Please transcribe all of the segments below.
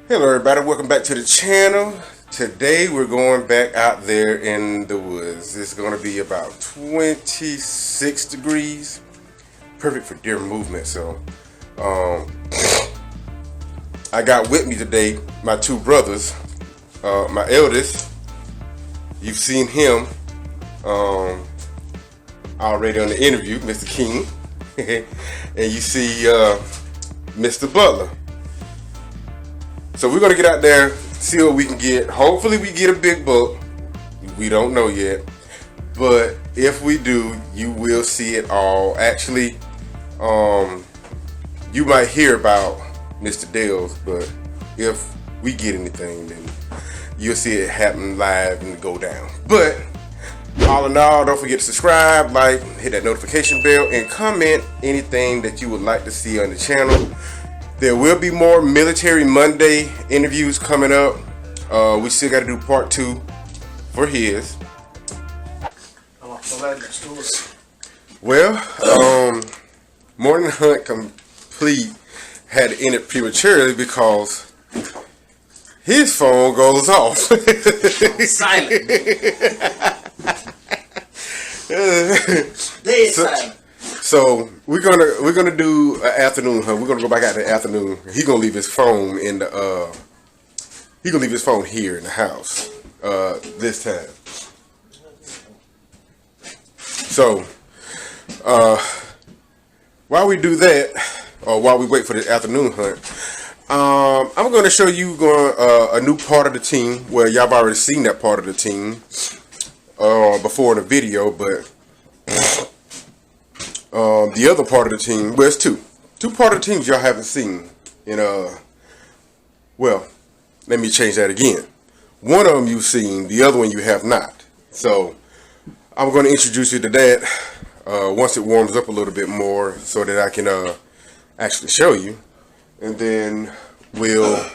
Hello everybody, welcome back to the channel. Today we're going back out there in the woods. It's going to be about 26 degrees. Perfect for deer movement. So I got with me today my two brothers. My eldest, you've seen him already on the interview, Mr. King. And you see Mr. Butler. So we're going to get out there, see what we can get. Hopefully we get a big buck. We don't know yet. But if we do, you will see it all. Actually, you might hear about Mr. Dale's, but if we get anything, then you'll see it happen live and go down. But all in all, don't forget to subscribe, like, hit that notification bell, and comment anything that you would like to see on the channel. There will be more Military Monday interviews coming up. We still got to do part 2 for his. Well, morning hunt complete had to end it prematurely because his phone goes off. Silent. Dead silent. So we're gonna do an afternoon hunt. We're gonna go back out in the afternoon. He's gonna leave his phone in the here in the house this time. So while we do that, or while we wait for the afternoon hunt, I'm gonna show you a new part of the team. Well, y'all have already seen that part of the team before in the video, but the other part of the team, well, it's two part of the teams y'all haven't seen. Well, let me change that again. One of them you've seen, the other one you have not. So I'm going to introduce you to that once it warms up a little bit more, so that I can actually show you, and then we'll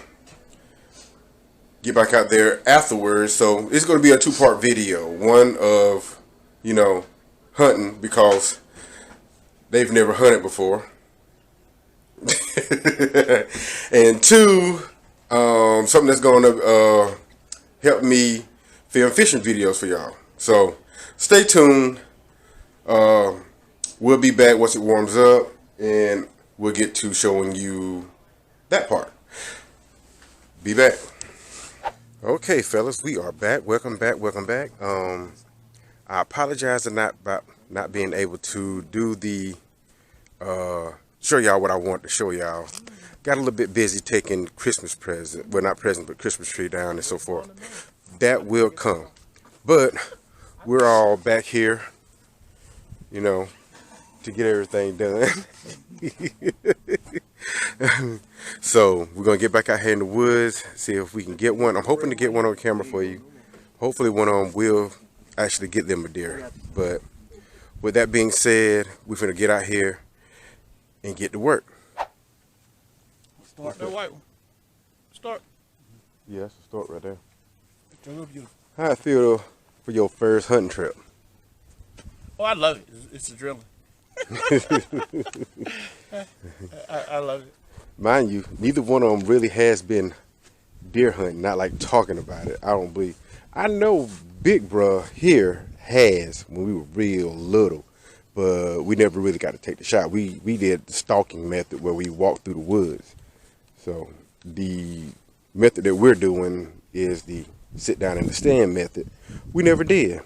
get back out there afterwards. So it's going to be a 2-part video. One of hunting, because they've never hunted before. And 2, something that's going to help me film fishing videos for y'all. So stay tuned. We'll be back once it warms up, and we'll get to showing you that part. Be back. Okay, fellas, we are back. Welcome back. I apologize about not being able to do the show y'all what I want to show y'all. Got a little bit busy taking Christmas present, well, not present, but Christmas tree down and so forth. That will come, but we're all back here, to get everything done. So we're gonna get back out here in the woods, see if we can get one. I'm hoping to get one on camera for you. Hopefully one of them will actually get them a deer. But with that being said, we're gonna get out here and get to work. Start that white one. Start. Yeah, that's a start right there. It's real beautiful. How I feel for your first hunting trip? Oh, I love it. It's a drilling. I love it. Mind you, neither one of them really has been deer hunting, not like talking about it. I don't believe. I know Big Bruh here has when we were real little, but we never really got to take the shot. We did the stalking method where we walked through the woods. So the method that we're doing is the sit down in the stand method. We never did.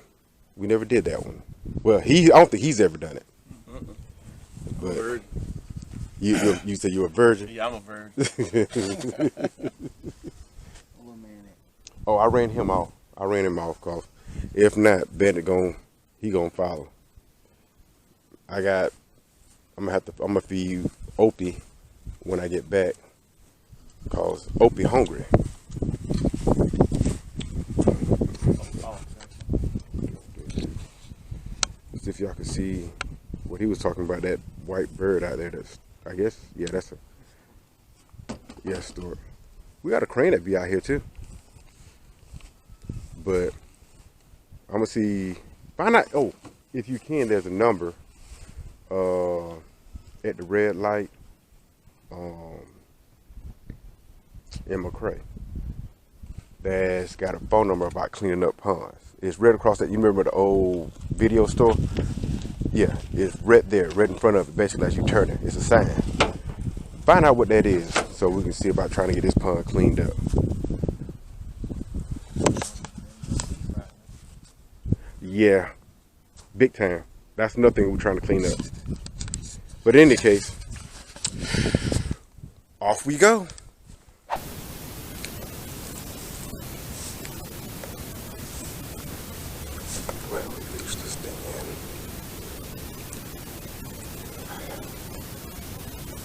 We never did that one. Well, I don't think he's ever done it. But you said you're a virgin? Yeah, I'm a virgin. Oh, I ran him off. Cause if not, Bennett he gonna follow. I'm gonna feed you Opie when I get back, cause Opie hungry. Let's see if y'all can see what he was talking about, that white bird out there. That's, I guess, yeah, that's Stuart. We got a crane that be out here too. But I'm gonna see, find out, if you can, there's a number at the red light in McCray that's got a phone number about cleaning up ponds. It's right across that. You remember the old video store? Yeah, it's right there, right in front of it. Basically, as you turn it, it's a sign. Find out what that is so we can see about trying to get this pond cleaned up. Yeah, big time. That's nothing we're trying to clean up. But in any case, off we go. Well, we reached this thing in.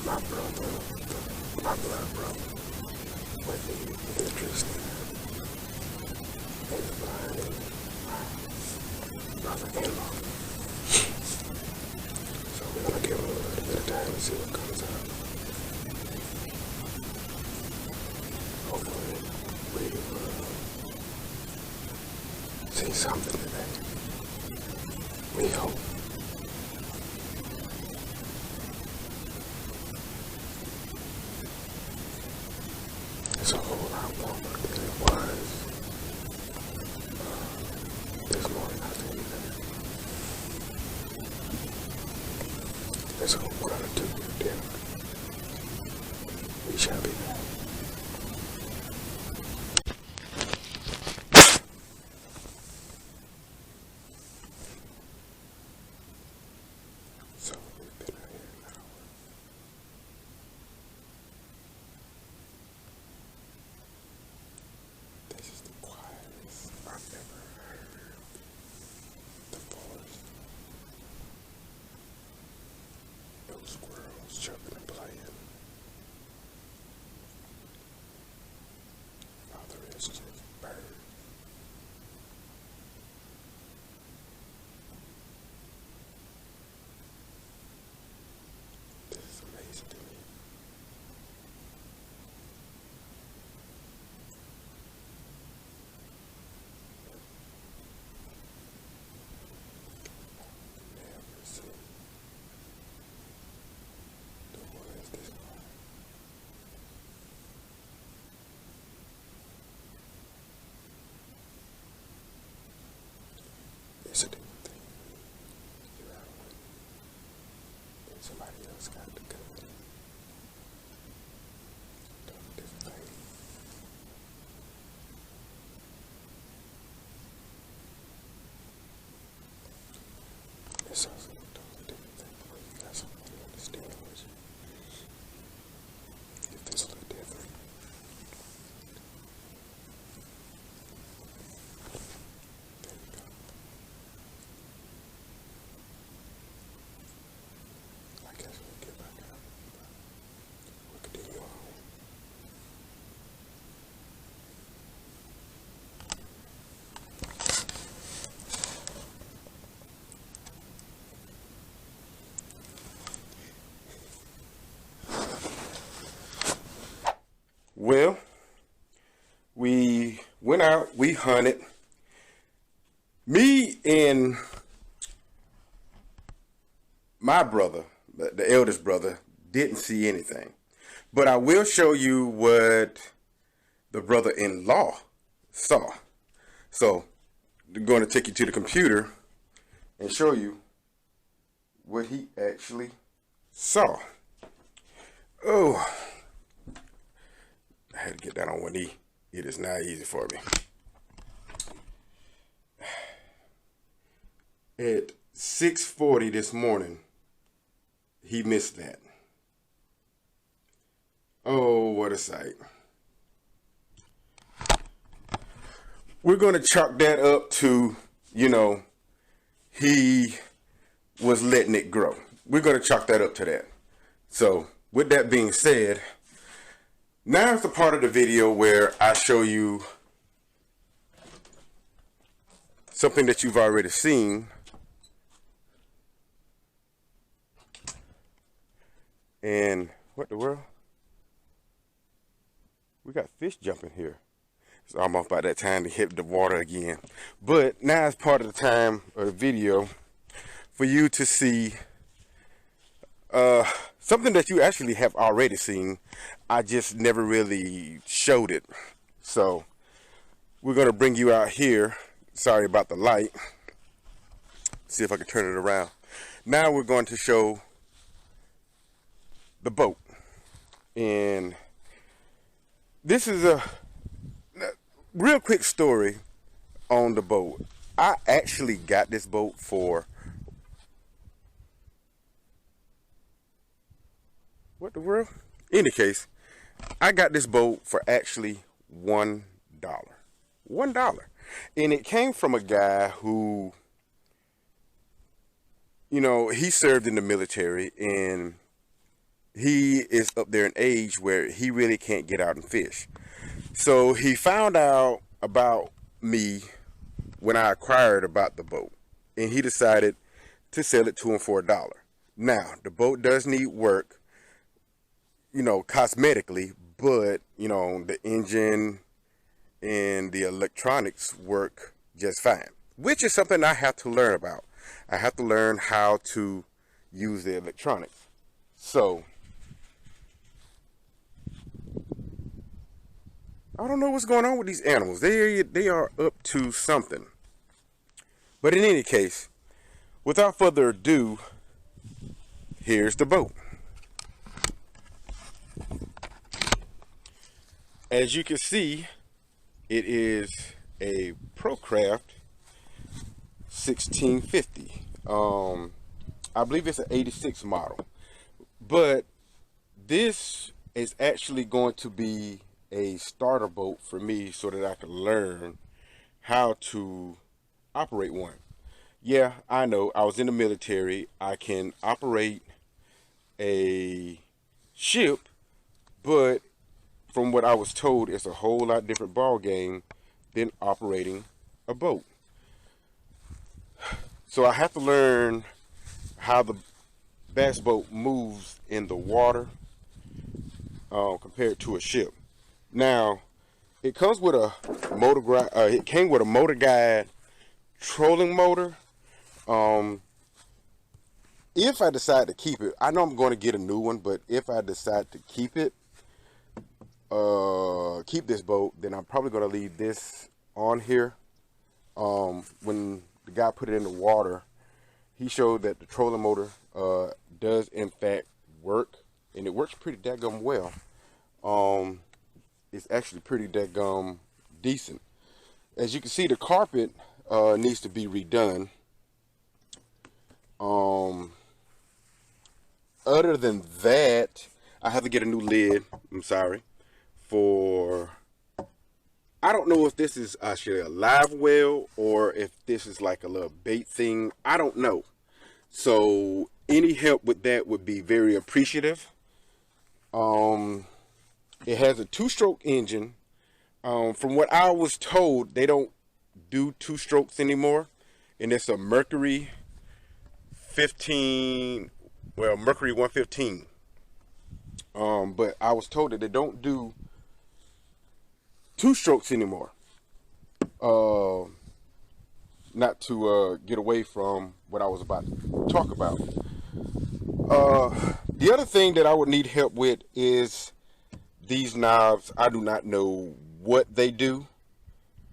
My brother, my blood brother, with the interest in finding my brother-in-law. So we're gonna give him a little bit of time and see what comes out. Hopefully, we will see something today. We hope. It's a whole lot warmer than it was this morning, I think. Let's hope we're gonna do it then. We shall be back. So we've been out here an hour. This is the quietest I've ever heard the forest. No squirrels chirping and playing. All there is just birds. This is amazing to me. Never seen the woods this quiet. It's a different thing. You're out when somebody else got the gun. Totally different thing. It's also a totally different thing when you got somebody who understands what you. It feels a little different. There you go. I guess we'll get back out. We'll continue on. Well, we went out, we hunted. Me and my brother, the eldest brother, didn't see anything. But I will show you what the brother-in-law saw. So, I'm going to take you to the computer and show you what he actually saw. Oh, I had to get down on one knee. It is not easy for me. At 6:40 this morning, he missed that. Oh, what a sight. We're going to chalk that up to, he was letting it grow. We're going to chalk that up to that. So, with that being said, now is the part of the video where I show you something that you've already seen. And what the world? We got fish jumping here. It's almost about that time to hit the water again. But now is part of the time of the video for you to see something that you actually have already seen. I just never really showed it. So we're going to bring you out here. Sorry about the light. See if I can turn it around. Now we're going to show the boat. And this is a real quick story on the boat. I actually got this boat for, what the world? In any case, I got this boat for actually $1. $1. And it came from a guy who, you know, he served in the military, and he is up there in age where he really can't get out and fish. So he found out about me when I acquired about the boat, and he decided to sell it to him for $1. Now, the boat does need work, you know, cosmetically, but, you know, the engine and the electronics work just fine, which is something I have to learn about. I have to learn how to use the electronics. So I don't know what's going on with these animals. They are up to something. But in any case, without further ado, here's the boat. As you can see, it is a ProCraft 1650. I believe it's an 86 model. But this is actually going to be a starter boat for me so that I can learn how to operate one. Yeah, I know, I was in the military. I can operate a ship, but from what I was told, it's a whole lot different ball game than operating a boat. So I have to learn how the bass boat moves in the water compared to a ship. Now, it comes with a motor. It came with a motor guide trolling motor. If I decide to keep it, I know I'm going to get a new one, but if I decide to keep it, keep this boat, then I'm probably going to leave this on here. When the guy put it in the water, he showed that the trolling motor does in fact work, and it works pretty daggum well. It's actually pretty daggum decent. As you can see, the carpet needs to be redone. Other than that, I have to get a new lid. I'm sorry. For, I don't know if this is actually a live well or if this is like a little bait thing. I don't know. So any help with that would be very appreciative. It has a 2-stroke engine. From what I was told, they don't do 2 strokes anymore, and it's a Mercury 115. But I was told that they don't do 2 strokes anymore. Not to get away from what I was about to talk about. The other thing that I would need help with is these knobs. I do not know what they do,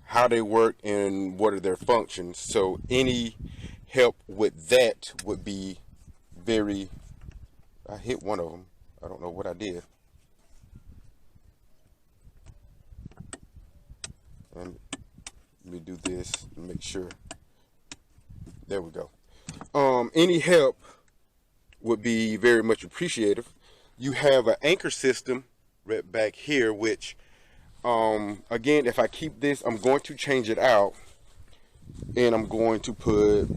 how they work, and what are their functions. So any help with that would be very... I hit one of them. I don't know what I did. And let me do this and make sure. There we go. Any help would be very much appreciated. You have an anchor system right back here, which again, if I keep this, I'm going to change it out, and I'm going to put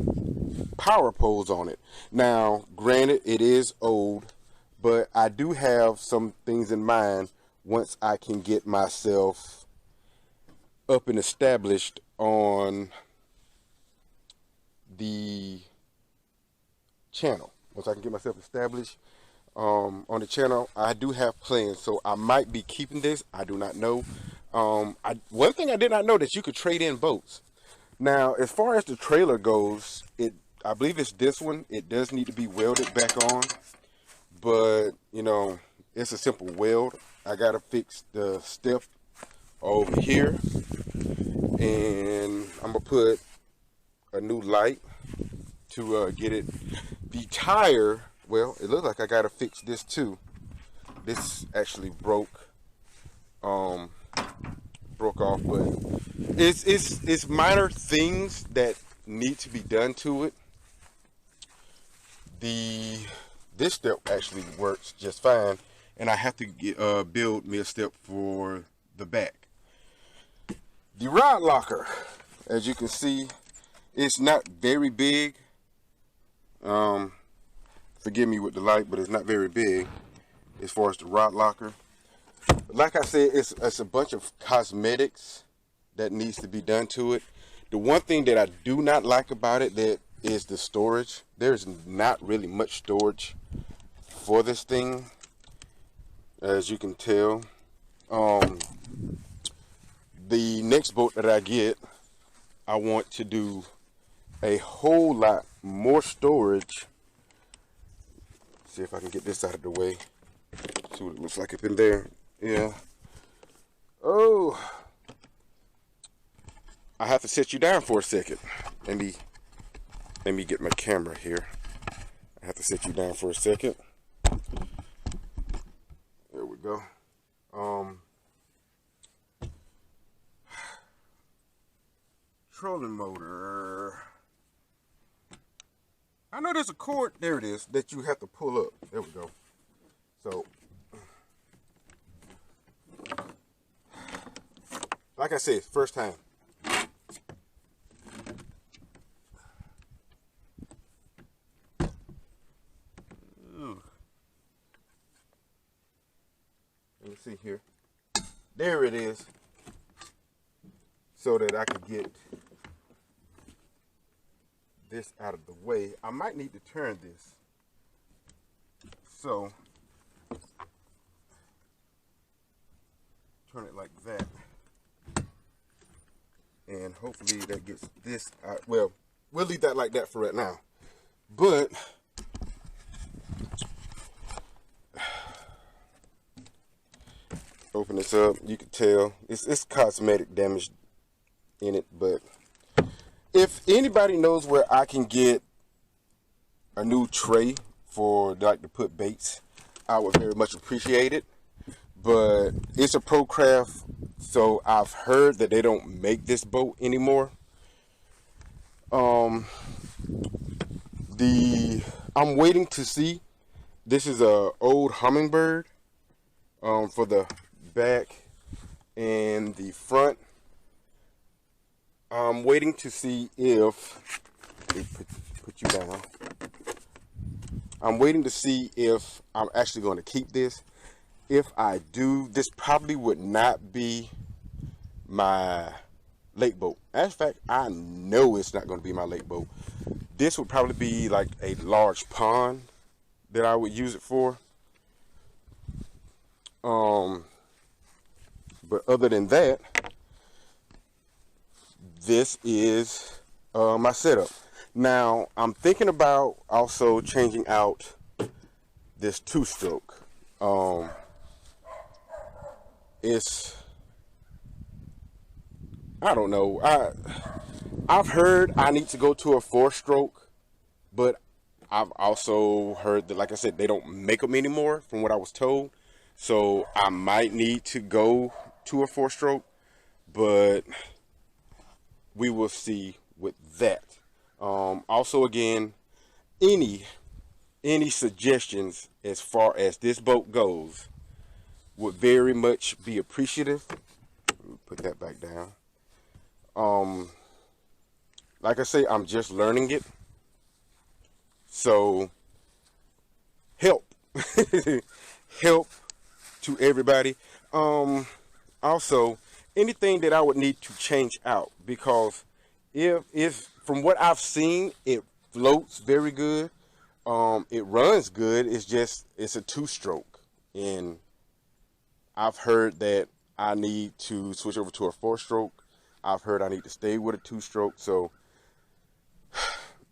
power poles on it. Now, granted, it is old, but I do have some things in mind once I can get myself up and established on the channel. Once I can get myself established on the channel, I do have plans. So I might be keeping this. I do not know. One thing I did not know, that you could trade in boats. Now, as far as the trailer goes, I believe it's this one. It does need to be welded back on, but you know, it's a simple weld. I gotta fix the step over here, and I'm gonna put a new light to get it. The tire, well, it looks like I gotta fix this too. This actually broke off, but it's minor things that need to be done to it. This step actually works just fine, and I have to build me a step for the back. The rod locker, as you can see, it's not very big. Forgive me with the light, but it's not very big as far as the rod locker. But like I said, it's a bunch of cosmetics that needs to be done to it. The one thing that I do not like about it that is the storage. There's not really much storage for this thing, as you can tell. The next boat that I get, I want to do a whole lot more storage. See if I can get this out of the way. See what it looks like up in there. Yeah. Oh, I have to set you down for a second. Let me get my camera here. I have to set you down for a second. There we go. Trolling motor. I know there's a cord, there it is, that you have to pull up. There we go. So, like I said, first time. Ooh. Let me see here. There it is. So that I can get this out of the way. I might need to turn this. So, turn it like that. And hopefully that gets this out. Well, we'll leave that like that for right now. But open this up, you can tell it's cosmetic damage in it, but if anybody knows where I can get a new tray for like to put baits, I would very much appreciate it. But it's a Pro Craft, so I've heard that they don't make this boat anymore. I'm waiting to see. This is a old Hummingbird for the back and the front. I'm waiting to see if, let me put you down. I'm waiting to see if I'm actually going to keep this. If I do, this probably would not be my lake boat. As a fact, I know it's not going to be my lake boat. This would probably be like a large pond that I would use it for. But other than that, this is my setup. Now, I'm thinking about also changing out this two-stroke. I don't know. I've heard I need to go to a four-stroke, but I've also heard that, like I said, they don't make them anymore from what I was told. So I might need to go to a four-stroke, but we will see with that. Also, again, any suggestions as far as this boat goes would very much be appreciative. Let me put that back down. Like I say, I'm just learning it. So help. Help to everybody. Also, anything that I would need to change out, because if from what I've seen, it floats very good. It runs good. It's a two-stroke, and I've heard that I need to switch over to a four-stroke. I've heard I need to stay with a two-stroke. So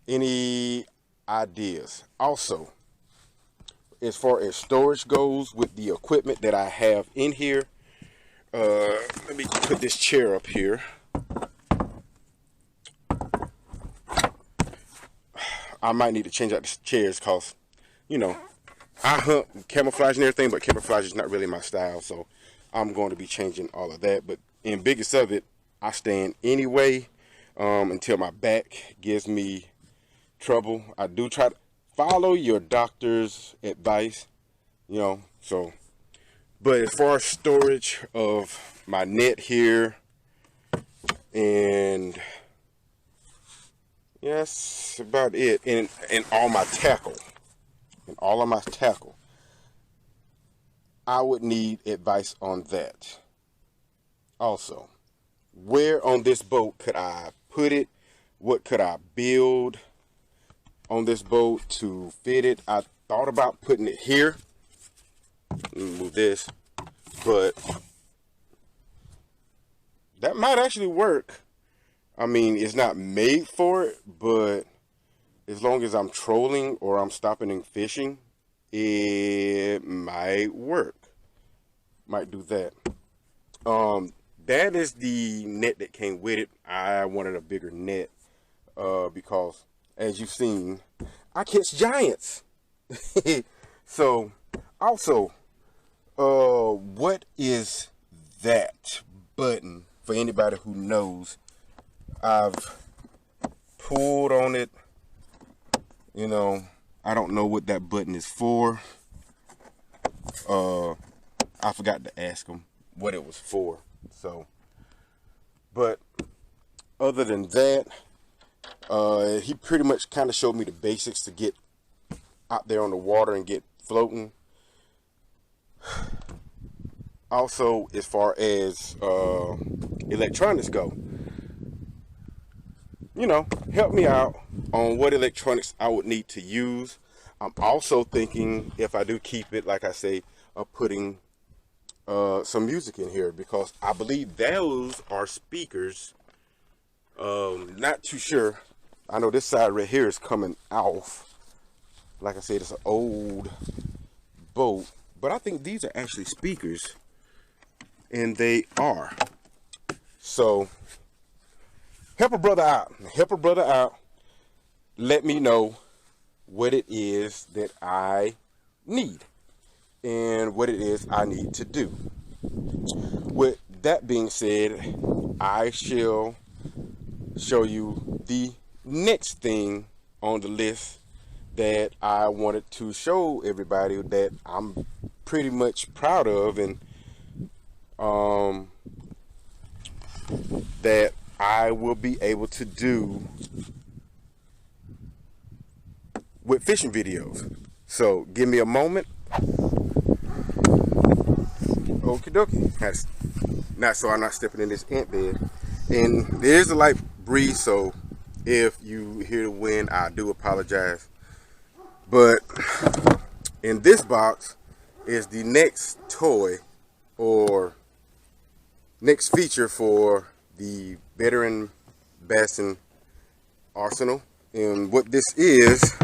any ideas? Also, as far as storage goes with the equipment that I have in here, let me put this chair up here. I might need to change out the chairs because, you know, I hunt camouflage and everything, but camouflage is not really my style, so I'm going to be changing all of that. But in biggest of it, I stand anyway until my back gives me trouble. I do try to follow your doctor's advice, you know, so. But as far as storage of my net here, and yeah, that's about it. And all my tackle. And all of my tackle. I would need advice on that. Also, where on this boat could I put it? What could I build on this boat to fit it? I thought about putting it here. Let me move this. But that might actually work. I mean, it's not made for it, but as long as I'm trolling or I'm stopping and fishing, it might work. Might do that. That is the net that came with it. I wanted a bigger net because, as you've seen, I catch giants. So, also, what is that button? For anybody who knows, I've pulled on it. You know, I don't know what that button is for. I forgot to ask him what it was for. So, but other than that, he pretty much kind of showed me the basics to get out there on the water and get floating. Also, as far as electronics go, you know, help me out on what electronics I would need to use. I'm also thinking, if I do keep it, like I say, of putting some music in here, because I believe those are speakers. Not too sure. I know this side right here is coming off. Like I said, it's an old boat, but I think these are actually speakers, and they are. So help a brother out. Help a brother out. Let me know what it is that I need and what it is I need to do. With that being said, I shall show you the next thing on the list that I wanted to show everybody that I'm pretty much proud of, and that I will be able to do with fishing videos. So give me a moment. Okie dokie. That's not so I'm not stepping in this ant bed. And there's a light breeze, so if you hear the wind, I do apologize. But in this box is the next toy or next feature for the Veteranbassin arsenal. And what this is,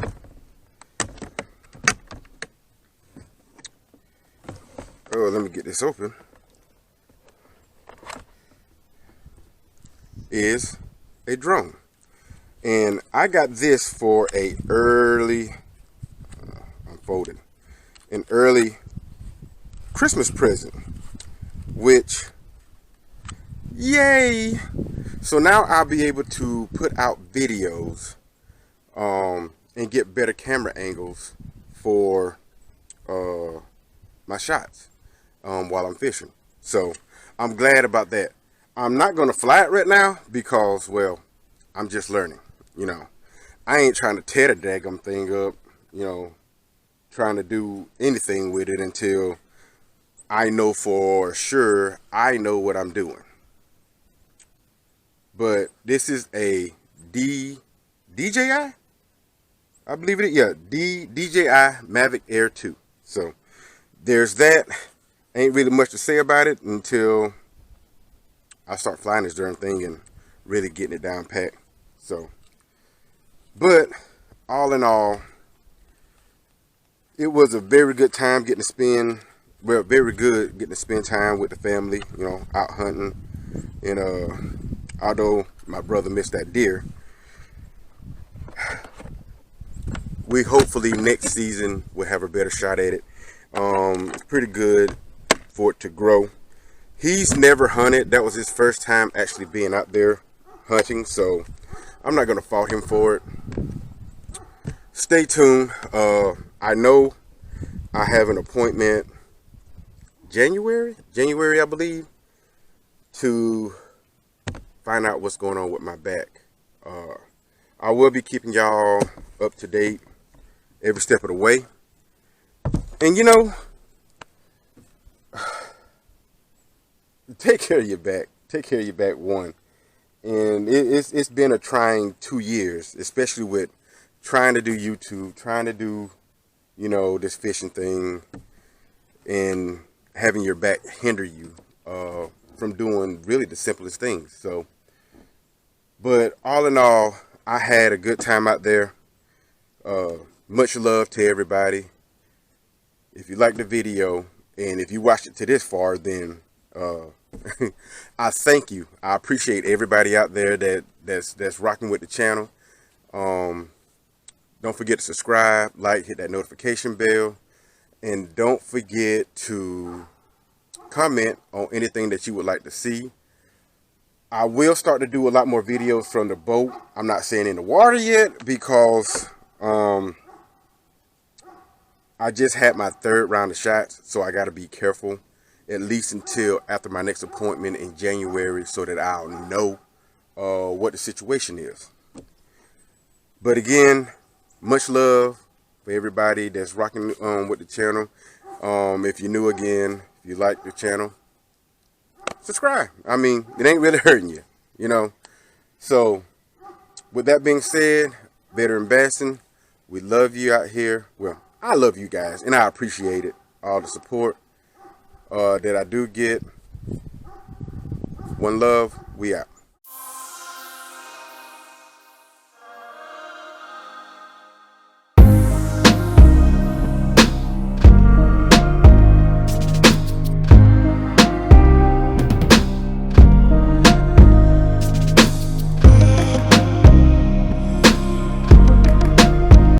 oh, let me get this open, is a drone. And I got this for a early, unfolded, an early Christmas present, which, yay! So now I'll be able to put out videos and get better camera angles for my shots while I'm fishing. So I'm glad about that. I'm not going to fly it right now because, well, I'm just learning. You know, I ain't trying to tear the daggum thing up, you know, trying to do anything with it until I know for sure I know what I'm doing. But this is a DJI? I believe it is, yeah, DJI Mavic Air 2. So there's that. Ain't really much to say about it until I start flying this darn thing and really getting it down pat. So, but all in all, it was a very good time getting to spend, well, very good getting to spend time with the family, you know, out hunting. And although my brother missed that deer, we hopefully next season will have a better shot at it. It's pretty good for it to grow. He's never hunted. That was his first time actually being out there hunting, so I'm not going to fault him for it. Stay tuned. I know I have an appointment January, I believe, to find out what's going on with my back. I will be keeping y'all up to date every step of the way. And you know, take care of your back. Take care of your back, one. And it's been a trying 2 years, especially with trying to do YouTube, trying to do, you know, this fishing thing, and having your back hinder you from doing really the simplest things. So, but all in all, I had a good time out there. Much love to everybody. If you liked the video, and if you watched it to this far, then I thank you. I appreciate everybody out there that's rocking with the channel. Don't forget to subscribe, like, hit that notification bell, and don't forget to comment on anything that you would like to see. I will start to do a lot more videos from the boat. I'm not saying in the water yet, because I just had my 3rd round of shots, so I got to be careful, at least until after my next appointment in January, so that I'll know what the situation is. But again, much love for everybody that's rocking with the channel. If you're new, again, if you like the channel, subscribe. I mean, it ain't really hurting you, you know. So, with that being said, Veteranbassin, we love you out here. Well, I love you guys, and I appreciate it, all the support that I do get. One love, we out.